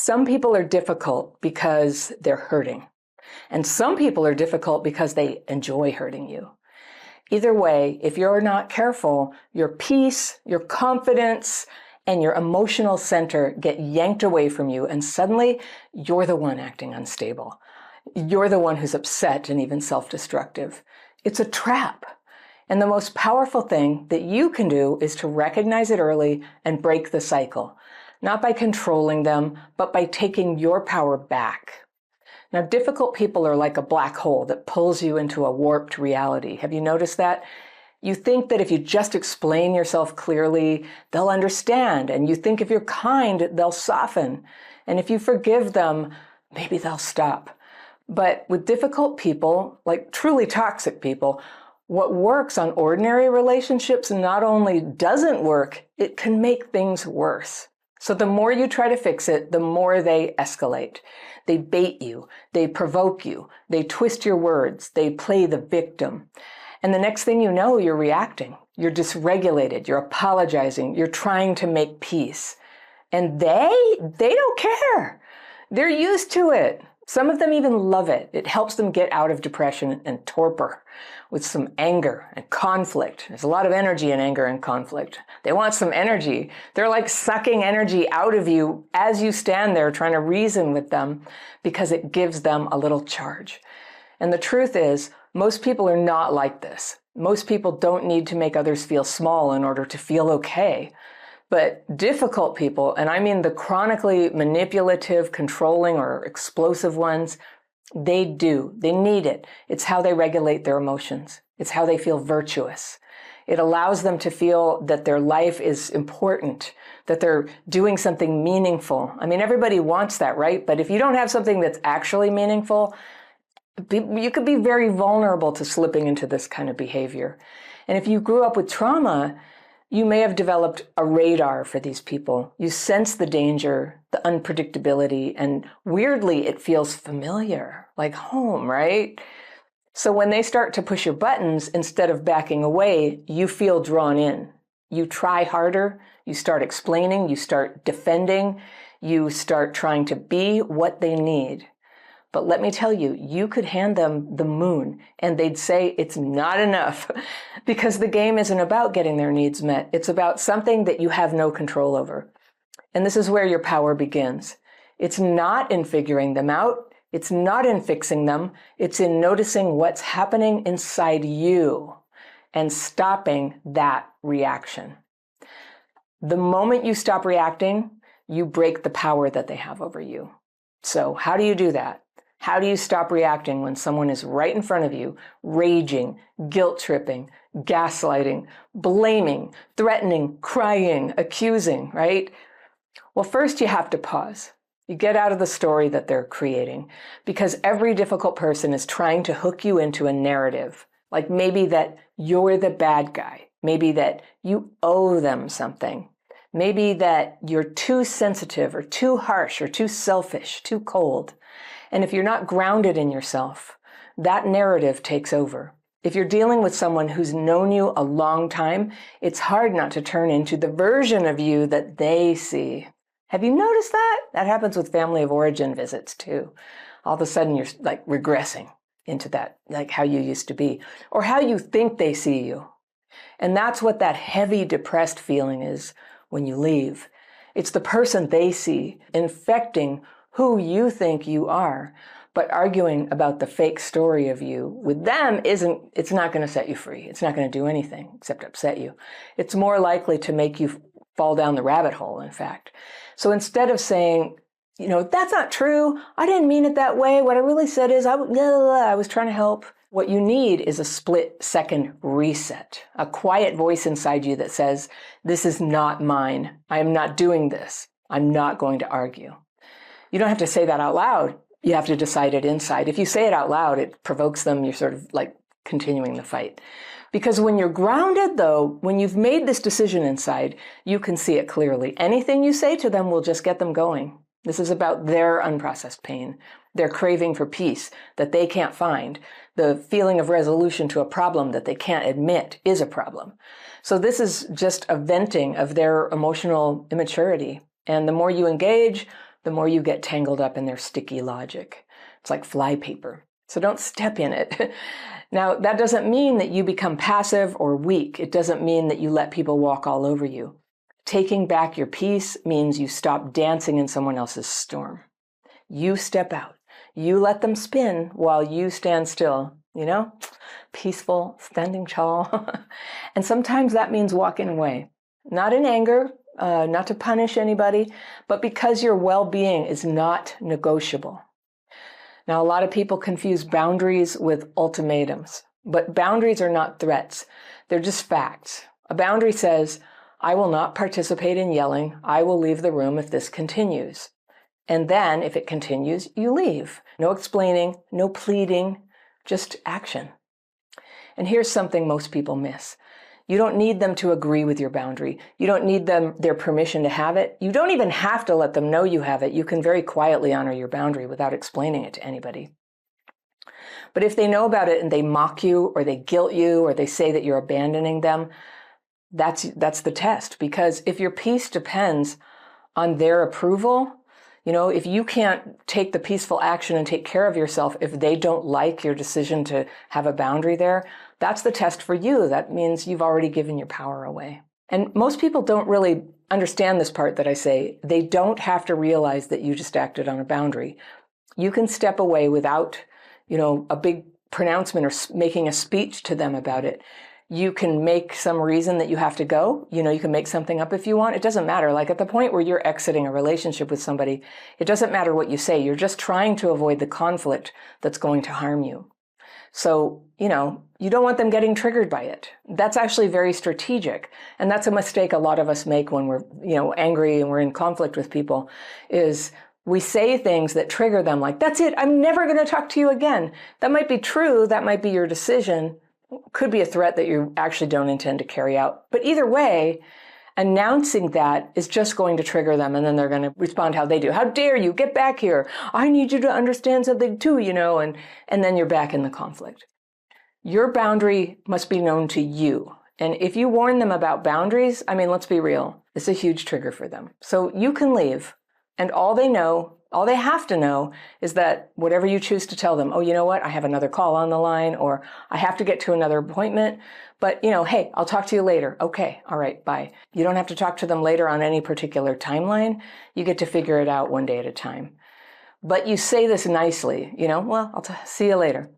Some people are difficult because they're hurting, and some people are difficult because they enjoy hurting you. Either way, if you're not careful, your peace, your confidence, and your emotional center get yanked away from you, and suddenly you're the one acting unstable. You're the one who's upset and even self-destructive. It's a trap. And the most powerful thing that you can do is to recognize it early and break the cycle, not by controlling them, but by taking your power back. Now, difficult people are like a black hole that pulls you into a warped reality. Have you noticed that? You think that if you just explain yourself clearly, they'll understand. And you think if you're kind, they'll soften. And if you forgive them, maybe they'll stop. But with difficult people, like truly toxic people, what works on ordinary relationships not only doesn't work, it can make things worse. So the more you try to fix it, the more they escalate. They bait you, they provoke you, they twist your words, they play the victim. And the next thing you know, you're reacting. You're dysregulated, you're apologizing, you're trying to make peace. And they don't care. They're used to it. Some of them even love it. It helps them get out of depression and torpor with some anger and conflict. There's a lot of energy in anger and conflict. They want some energy. They're like sucking energy out of you as you stand there trying to reason with them because it gives them a little charge. And the truth is, most people are not like this. Most people don't need to make others feel small in order to feel okay. But difficult people, and I mean the chronically manipulative, controlling, or explosive ones, they do. They need it. It's how they regulate their emotions. It's how they feel virtuous. It allows them to feel that their life is important, that they're doing something meaningful. I mean, everybody wants that, right? But if you don't have something that's actually meaningful, you could be very vulnerable to slipping into this kind of behavior. And if you grew up with trauma, you may have developed a radar for these people. You sense the danger, the unpredictability, and weirdly, it feels familiar, like home, right? So when they start to push your buttons, instead of backing away, you feel drawn in. You try harder, you start explaining, you start defending, you start trying to be what they need. But let me tell you, you could hand them the moon and they'd say it's not enough because the game isn't about getting their needs met. It's about something that you have no control over. And this is where your power begins. It's not in figuring them out. It's not in fixing them. It's in noticing what's happening inside you and stopping that reaction. The moment you stop reacting, you break the power that they have over you. So how do you do that? How do you stop reacting when someone is right in front of you, raging, guilt-tripping, gaslighting, blaming, threatening, crying, accusing, right? Well, first you have to pause. You get out of the story that they're creating because every difficult person is trying to hook you into a narrative, like maybe that you're the bad guy, maybe that you owe them something, maybe that you're too sensitive or too harsh or too selfish, too cold. And if you're not grounded in yourself, that narrative takes over. If you're dealing with someone who's known you a long time, it's hard not to turn into the version of you that they see. Have you noticed that? That happens with family of origin visits too. All of a sudden you're like regressing into that, like how you used to be, or how you think they see you. And that's what that heavy, depressed feeling is when you leave. It's the person they see infecting who you think you are, but arguing about the fake story of you with them it's not going to set you free. It's not going to do anything except upset you. It's more likely to make you fall down the rabbit hole, in fact. So instead of saying, that's not true, I didn't mean it that way, what I really said is I was trying to help. What you need is a split-second reset, a quiet voice inside you that says, this is not mine. I am not doing this. I'm not going to argue. You don't have to say that out loud. You have to decide it inside. If you say it out loud, it provokes them. You're sort of like continuing the fight. Because when you're grounded, though, when you've made this decision inside, you can see it clearly. Anything you say to them will just get them going. This is about their unprocessed pain, their craving for peace that they can't find, the feeling of resolution to a problem that they can't admit is a problem. So this is just a venting of their emotional immaturity. And the more you engage, the more you get tangled up in their sticky logic. It's like flypaper. So don't step in it. Now, that doesn't mean that you become passive or weak. It doesn't mean that you let people walk all over you. Taking back your peace means you stop dancing in someone else's storm. You step out. You let them spin while you stand still, peaceful, standing tall. And sometimes that means walking away, not in anger, not to punish anybody, but because your well-being is not negotiable. Now, a lot of people confuse boundaries with ultimatums, but boundaries are not threats. They're just facts. A boundary says, I will not participate in yelling. I will leave the room if this continues. And then, if it continues, you leave. No explaining, no pleading, just action. And here's something most people miss. You don't need them to agree with your boundary. You don't need their permission to have it. You don't even have to let them know you have it. You can very quietly honor your boundary without explaining it to anybody. But if they know about it and they mock you or they guilt you or they say that you're abandoning them, that's the test. Because if your peace depends on their approval, if you can't take the peaceful action and take care of yourself, if they don't like your decision to have a boundary there, that's the test for you. That means you've already given your power away. And most people don't really understand this part that I say. They don't have to realize that you just acted on a boundary. You can step away without, a big pronouncement or making a speech to them about it. You can make some reason that you have to go. You can make something up if you want. It doesn't matter. Like at the point where you're exiting a relationship with somebody, it doesn't matter what you say. You're just trying to avoid the conflict that's going to harm you. So, you don't want them getting triggered by it. That's actually very strategic. And that's a mistake a lot of us make when we're, angry and we're in conflict with people, is we say things that trigger them like, that's it. I'm never going to talk to you again. That might be true. That might be your decision. Could be a threat that you actually don't intend to carry out. But either way, announcing that is just going to trigger them, and then they're going to respond how they do. How dare you? Get back here. I need you to understand something too, and then you're back in the conflict. Your boundary must be known to you. And if you warn them about boundaries, let's be real, it's a huge trigger for them. So you can leave, and all they have to know is that whatever you choose to tell them, oh, you know what? I have another call on the line, or I have to get to another appointment, but hey, I'll talk to you later. Okay. All right. Bye. You don't have to talk to them later on any particular timeline. You get to figure it out one day at a time. But you say this nicely, well, I'll see you later.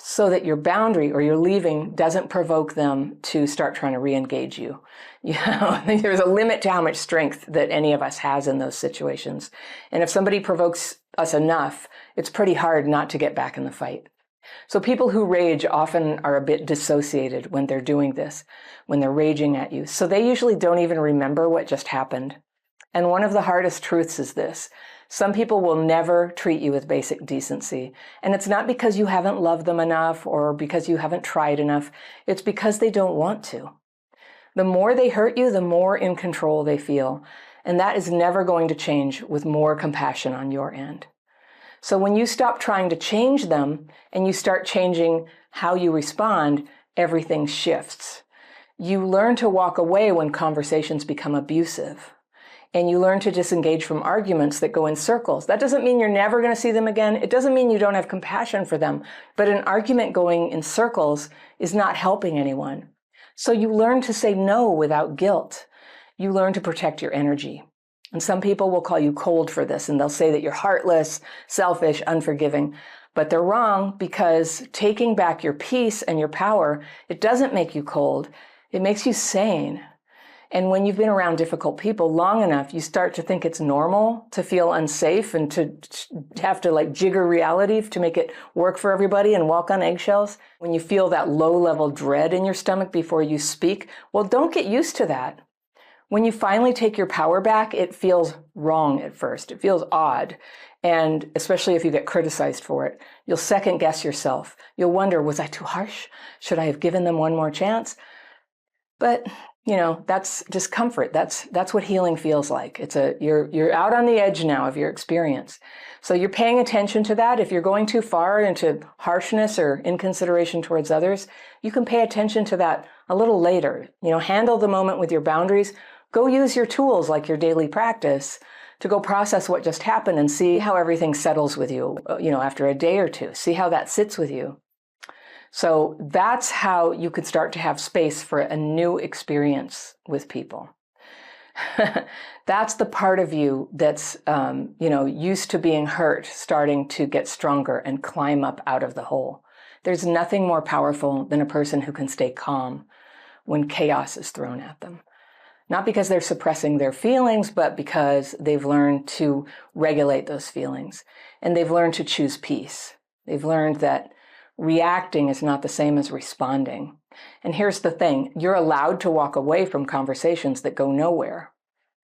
So that your boundary or your leaving doesn't provoke them to start trying to re-engage you. There's a limit to how much strength that any of us has in those situations. And if somebody provokes us enough, it's pretty hard not to get back in the fight. So people who rage often are a bit dissociated when they're doing this, when they're raging at you. So they usually don't even remember what just happened. And one of the hardest truths is this. Some people will never treat you with basic decency. And it's not because you haven't loved them enough or because you haven't tried enough. It's because they don't want to. The more they hurt you, the more in control they feel. And that is never going to change with more compassion on your end. So when you stop trying to change them and you start changing how you respond, everything shifts. You learn to walk away when conversations become abusive. And you learn to disengage from arguments that go in circles. That doesn't mean you're never going to see them again. It doesn't mean you don't have compassion for them. But an argument going in circles is not helping anyone. So you learn to say no without guilt. You learn to protect your energy. And some people will call you cold for this, and they'll say that you're heartless, selfish, unforgiving. But they're wrong, because taking back your peace and your power, it doesn't make you cold. It makes you sane. And when you've been around difficult people long enough, you start to think it's normal to feel unsafe and to have to jigger reality to make it work for everybody and walk on eggshells. When you feel that low-level dread in your stomach before you speak, well, don't get used to that. When you finally take your power back, it feels wrong at first. It feels odd. And especially if you get criticized for it, you'll second guess yourself. You'll wonder, was I too harsh? Should I have given them one more chance? But that's discomfort. That's what healing feels like. You're out on the edge now of your experience. So you're paying attention to that. If you're going too far into harshness or inconsideration towards others, you can pay attention to that a little later. Handle the moment with your boundaries. Go use your tools like your daily practice to go process what just happened and see how everything settles with you, after a day or two. See how that sits with you. So that's how you could start to have space for a new experience with people. That's the part of you that's, used to being hurt, starting to get stronger and climb up out of the hole. There's nothing more powerful than a person who can stay calm when chaos is thrown at them. Not because they're suppressing their feelings, but because they've learned to regulate those feelings. And they've learned to choose peace. They've learned that reacting is not the same as responding. And here's the thing, you're allowed to walk away from conversations that go nowhere.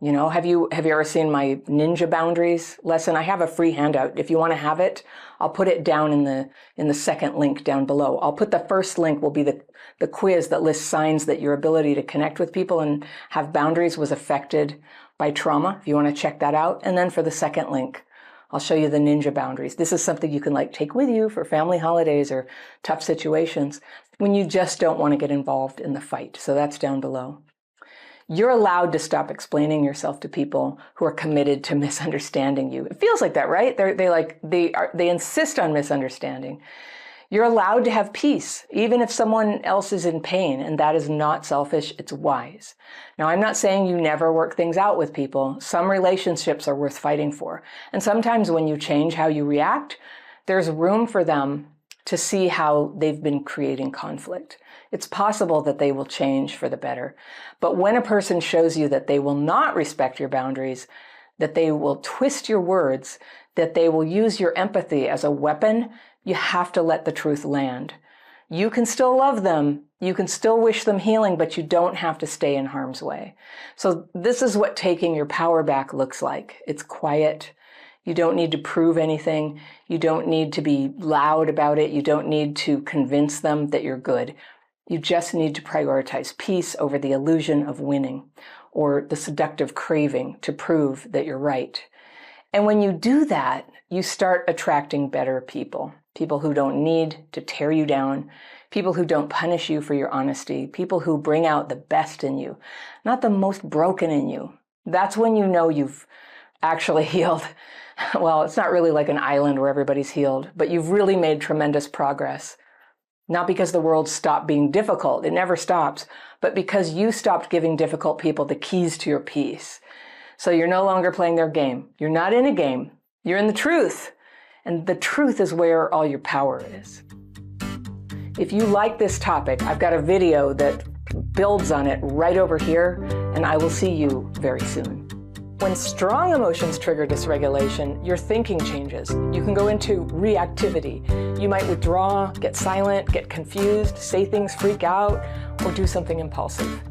Have you ever seen my ninja boundaries lesson? I have a free handout. If you want to have it, I'll put it down in the second link down below. I'll put the first link will be the quiz that lists signs that your ability to connect with people and have boundaries was affected by trauma, if you want to check that out. And then for the second link, I'll show you the ninja boundaries. This is something you can take with you for family holidays or tough situations when you just don't want to get involved in the fight. So that's down below. You're allowed to stop explaining yourself to people who are committed to misunderstanding you. It feels like that, right? They insist on misunderstanding. You're allowed to have peace, even if someone else is in pain, and that is not selfish, it's wise. Now, I'm not saying you never work things out with people. Some relationships are worth fighting for. And sometimes when you change how you react, there's room for them to see how they've been creating conflict. It's possible that they will change for the better. But when a person shows you that they will not respect your boundaries, that they will twist your words, that they will use your empathy as a weapon, you have to let the truth land. You can still love them, you can still wish them healing, but you don't have to stay in harm's way. So this is what taking your power back looks like. It's quiet. You don't need to prove anything. You don't need to be loud about it. You don't need to convince them that you're good. You just need to prioritize peace over the illusion of winning or the seductive craving to prove that you're right. And when you do that, you start attracting better people. People who don't need to tear you down, people who don't punish you for your honesty, people who bring out the best in you, not the most broken in you. That's when you know you've actually healed. Well, it's not really like an island where everybody's healed, but you've really made tremendous progress. Not because the world stopped being difficult, it never stops, but because you stopped giving difficult people the keys to your peace. So you're no longer playing their game. You're not in a game, you're in the truth. And the truth is where all your power is. If you like this topic, I've got a video that builds on it right over here, and I will see you very soon. When strong emotions trigger dysregulation, your thinking changes. You can go into reactivity. You might withdraw, get silent, get confused, say things freak out, or do something impulsive.